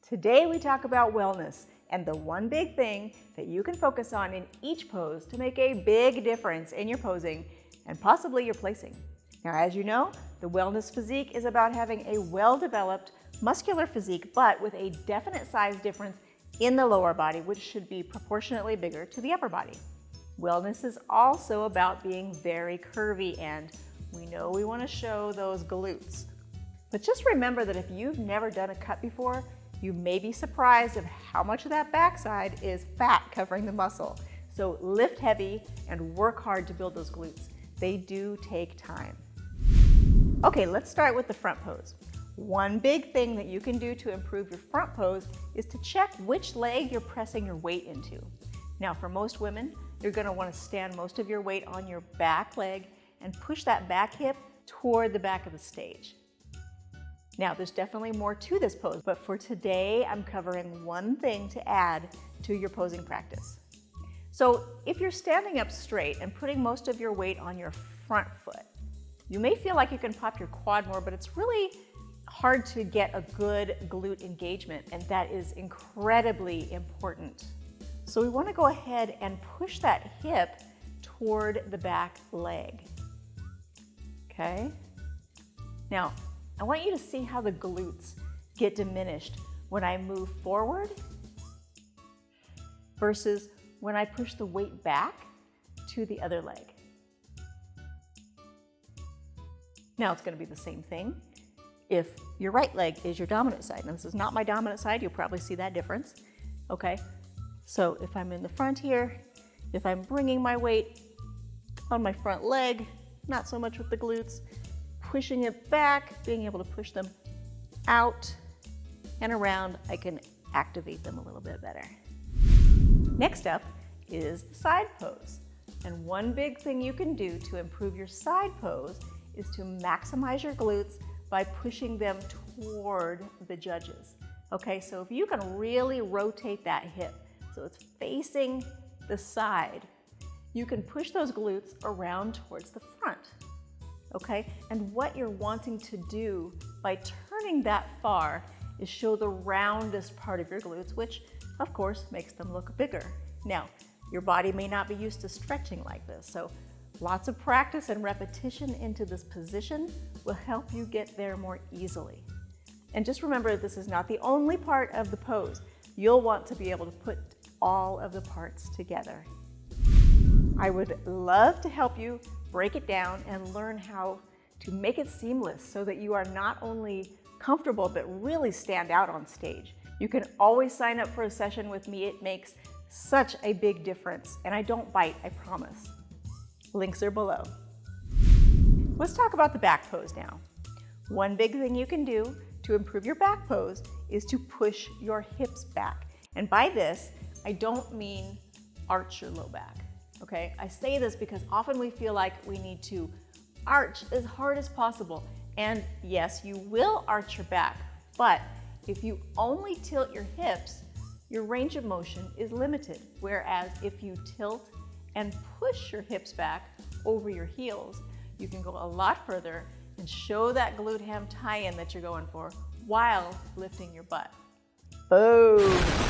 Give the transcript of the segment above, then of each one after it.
Today we talk about wellness and the one big thing that you can focus on in each pose to make a big difference in your posing and possibly your placing. Now, as you know, the wellness physique is about having a well-developed muscular physique, but with a definite size difference in the lower body, which should be proportionately bigger to the upper body. Wellness is also about being very curvy, and we know we want to show those glutes. But just remember that if you've never done a cut before, you may be surprised of how much of that backside is fat covering the muscle. So lift heavy and work hard to build those glutes. They do take time. Okay, let's start with the front pose. One big thing that you can do to improve your front pose is to check which leg you're pressing your weight into. Now, for most women, you're going to want to stand most of your weight on your back leg and push that back hip toward the back of the stage. Now, there's definitely more to this pose, but for today, I'm covering one thing to add to your posing practice. So if you're standing up straight and putting most of your weight on your front foot, you may feel like you can pop your quad more, but it's really hard to get a good glute engagement, and that is incredibly important. So we want to go ahead and push that hip toward the back leg. Okay? Now, I want you to see how the glutes get diminished when I move forward versus when I push the weight back to the other leg. Now it's going to be the same thing if your right leg is your dominant side. Now this is not my dominant side, you'll probably see that difference. Okay, so if I'm in the front here, if I'm bringing my weight on my front leg, not so much with the glutes, pushing it back, being able to push them out and around, I can activate them a little bit better. Next up is the side pose. And one big thing you can do to improve your side pose is to maximize your glutes by pushing them toward the judges. Okay, so if you can really rotate that hip so it's facing the side, you can push those glutes around towards the front. Okay, and what you're wanting to do by turning that far is show the roundest part of your glutes, which of course makes them look bigger. Now, your body may not be used to stretching like this, so lots of practice and repetition into this position will help you get there more easily. And just remember, this is not the only part of the pose. You'll want to be able to put all of the parts together. I would love to help you break it down and learn how to make it seamless so that you are not only comfortable but really stand out on stage. You can always sign up for a session with me. It makes such a big difference, and I don't bite, I promise. Links are below. Let's talk about the back pose now. One big thing you can do to improve your back pose is to push your hips back. And by this, I don't mean arch your low back. Okay, I say this because often we feel like we need to arch as hard as possible. And yes, you will arch your back, but if you only tilt your hips, your range of motion is limited. Whereas if you tilt and push your hips back over your heels, you can go a lot further and show that glute ham tie-in that you're going for while lifting your butt. Boom!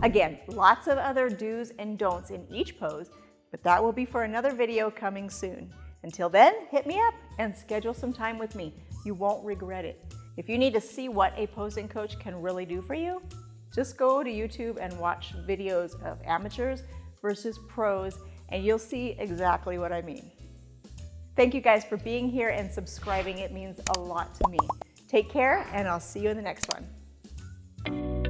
Again, lots of other do's and don'ts in each pose, but that will be for another video coming soon. Until then, hit me up and schedule some time with me. You won't regret it. If you need to see what a posing coach can really do for you, just go to YouTube and watch videos of amateurs versus pros, and you'll see exactly what I mean. Thank you guys for being here and subscribing. It means a lot to me. Take care, and I'll see you in the next one.